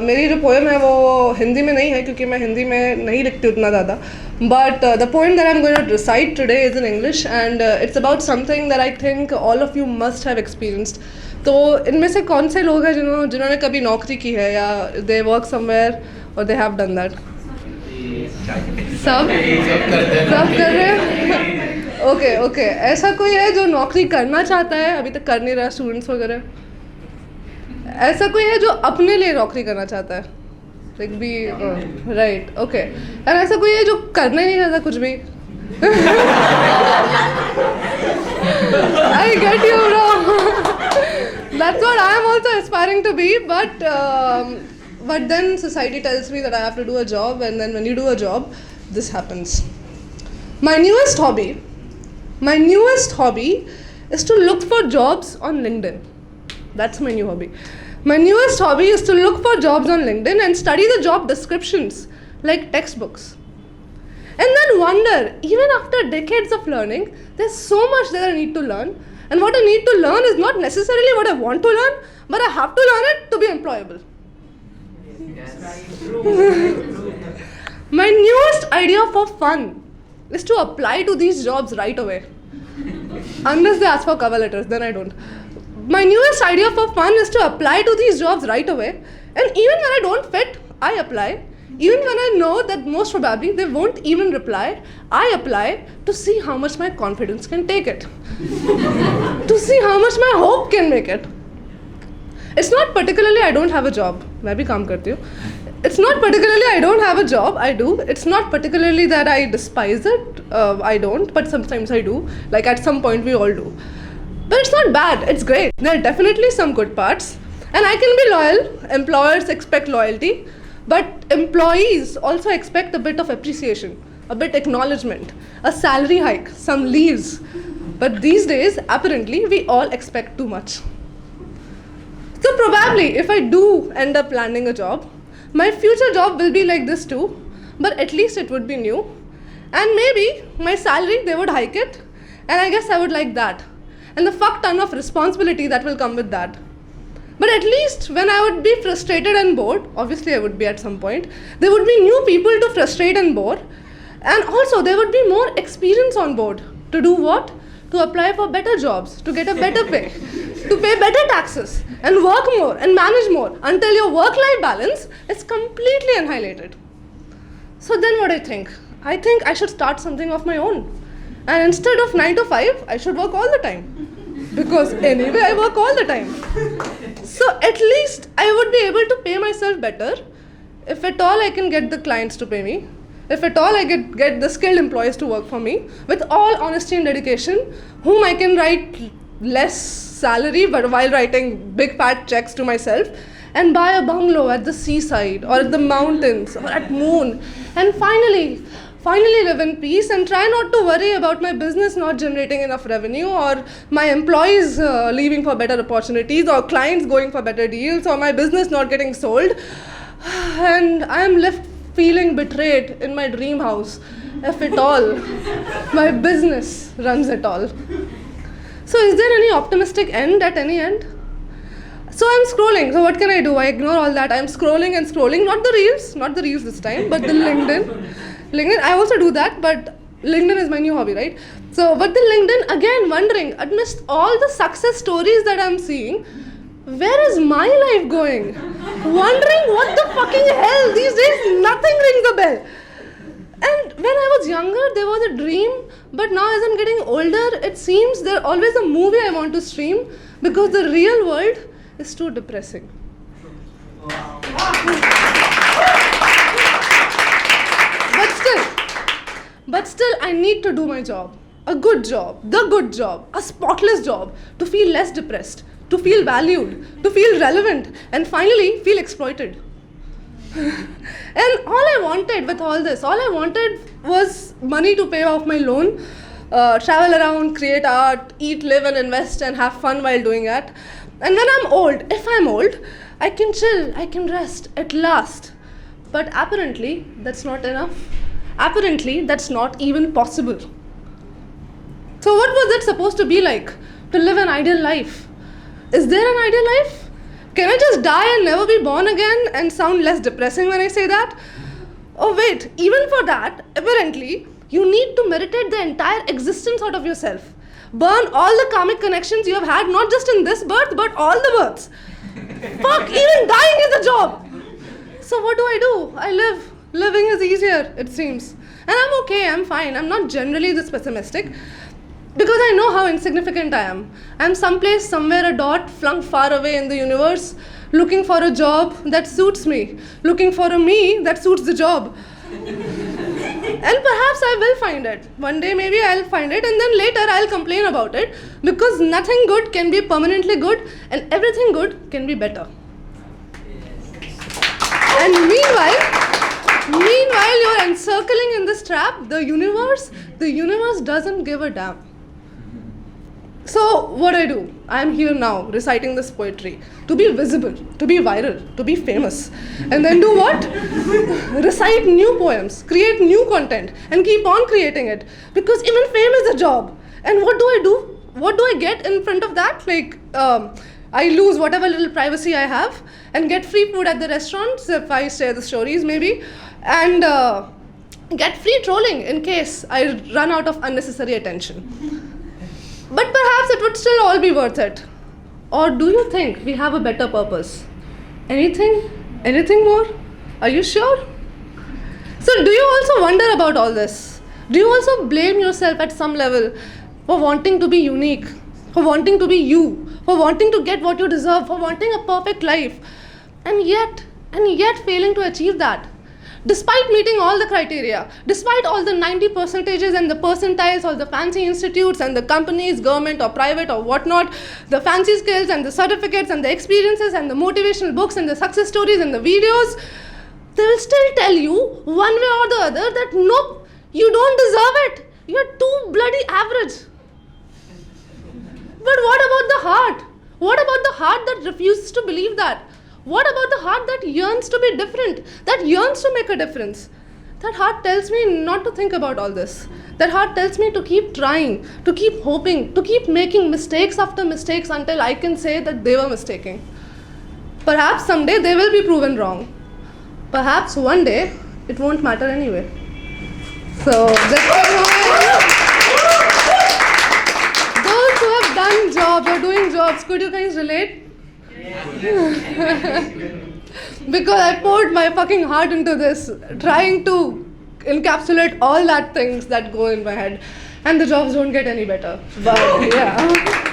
मेरी जो पोएम है वो हिंदी में नहीं है क्योंकि मैं हिंदी में नहीं लिखती उतना ज़्यादा, but the poem that I am going to recite today is in English and it's about something that I think all of you must have experienced. तो इनमें से कौन से लोग हैं जिन्होंने कभी नौकरी की है या दे वर्क समवेयर और दे हैव डन दैट? सब कर रहे हैं. ओके. ऐसा कोई है जो नौकरी करना चाहता है, अभी तक कर नहीं रहा, स्टूडेंट्स वगैरह? ऐसा कोई है जो अपने लिए नौकरी करना चाहता है? Like be right. Okay. And ऐसा कोई है जो करना ही नहीं चाहता कुछ भी? I get you bro. That's what I am also aspiring to be, but then society tells me that I have to do a job, and then when you do a job, this happens. My newest hobby is to look for jobs on LinkedIn. That's my new hobby. My newest hobby is to look for jobs on LinkedIn and study the job descriptions like textbooks. And then wonder, even after decades of learning, there's so much that I need to learn. And what I need to learn is not necessarily what I want to learn, but I have to learn it to be employable. My newest idea for fun is to apply to these jobs right away. Unless they ask for cover letters, then I don't. My newest idea for fun is to apply to these jobs right away. And even when I don't fit, I apply. Even when I know that most probably they won't even reply, I apply to see how much my confidence can take it. To see how much my hope can make it. It's not particularly I don't have a job. मैं भी काम करती हूँ. It's not particularly I don't have a job. I do. It's not particularly that I despise it. I don't. But sometimes I do. Like at some point we all do. But it's not bad. It's great. There are definitely some good parts. And I can be loyal. Employers expect loyalty. But employees also expect a bit of appreciation, a bit acknowledgement, a salary hike, some leaves. But these days, apparently, we all expect too much. So probably, if I do end up landing a job, my future job will be like this too, but at least it would be new. And maybe my salary, they would hike it, and I guess I would like that. And the fuck ton of responsibility that will come with that. But at least when I would be frustrated and bored, obviously I would be at some point, there would be new people to frustrate and bore. And also there would be more experience on board. To do what? To apply for better jobs, to get a better pay, to pay better taxes, and work more and manage more until your work-life balance is completely annihilated. So then what I think? I think I should start something of my own. And instead of 9 to 5, I should work all the time. Because anyway, I work all the time. So at least I would be able to pay myself better. If at all I can get the clients to pay me. If at all I get the skilled employees to work for me. With all honesty and dedication. Whom I can write less salary but while writing big fat checks to myself. And buy a bungalow at the seaside or at the mountains or at moon. And finally live in peace and try not to worry about my business not generating enough revenue or my employees leaving for better opportunities or clients going for better deals or my business not getting sold. And I am left feeling betrayed in my dream house, if at all my business runs at all. So is there any optimistic end at any end? So I'm scrolling. So what can I do? I ignore all that. I'm scrolling and scrolling. Not the reels this time, but the LinkedIn, I also do that, but LinkedIn is my new hobby, right? So, but the LinkedIn, again, wondering, amidst all the success stories that I'm seeing, where is my life going? Wondering what the fucking hell, these days nothing rings a bell. And when I was younger, there was a dream, but now as I'm getting older, it seems there's always a movie I want to stream, because the real world is too depressing. But still, I need to do my job. A good job, the good job, a spotless job, to feel less depressed, to feel valued, to feel relevant, and finally feel exploited. And all I wanted with all this, all I wanted was money to pay off my loan, travel around, create art, eat, live and invest and have fun while doing that. And when I'm old, if I'm old, I can chill, I can rest at last. But apparently, that's not enough. Apparently, that's not even possible. So what was it supposed to be like? To live an ideal life? Is there an ideal life? Can I just die and never be born again and sound less depressing when I say that? Oh wait, even for that, apparently, you need to meditate the entire existence out of yourself. Burn all the karmic connections you have had, not just in this birth, but all the births. Fuck, even dying is a job. So what do? I live. Living is easier, it seems. And I'm okay, I'm fine. I'm not generally this pessimistic. Because I know how insignificant I am. I'm someplace, somewhere, a dot flung far away in the universe, looking for a job that suits me, looking for a me that suits the job. And perhaps I will find it. One day maybe I'll find it, and then later I'll complain about it, because nothing good can be permanently good, and everything good can be better. And meanwhile you're encircling in this trap, the universe doesn't give a damn. So what do? I'm here now reciting this poetry to be visible, to be viral, to be famous. And then do what? Recite new poems, create new content, and keep on creating it. Because even fame is a job. And what do? What do I get in front of that? I lose whatever little privacy I have and get free food at the restaurants if I share the stories maybe. And get free trolling in case I run out of unnecessary attention. But perhaps it would still all be worth it. Or do you think we have a better purpose? Anything? Anything more? Are you sure? So do you also wonder about all this? Do you also blame yourself at some level for wanting to be unique, for wanting to be you, for wanting to get what you deserve, for wanting a perfect life, and yet failing to achieve that? Despite meeting all the criteria, despite all the 90 percentages and the percentiles, all the fancy institutes and the companies, government or private or whatnot, the fancy skills and the certificates and the experiences and the motivational books and the success stories and the videos, they will still tell you one way or the other that nope, you don't deserve it. You're too bloody average. But what about the heart? What about the heart that refuses to believe that? What about the heart that yearns to be different, that yearns to make a difference? That heart tells me not to think about all this. That heart tells me to keep trying, to keep hoping, to keep making mistakes after mistakes until I can say that they were mistaken. Perhaps someday they will be proven wrong. Perhaps one day it won't matter anyway. So, that's those who have done jobs or doing jobs, could you guys relate? Because I poured my fucking heart into this, trying to encapsulate all that things that go in my head, and the jobs don't get any better. But yeah.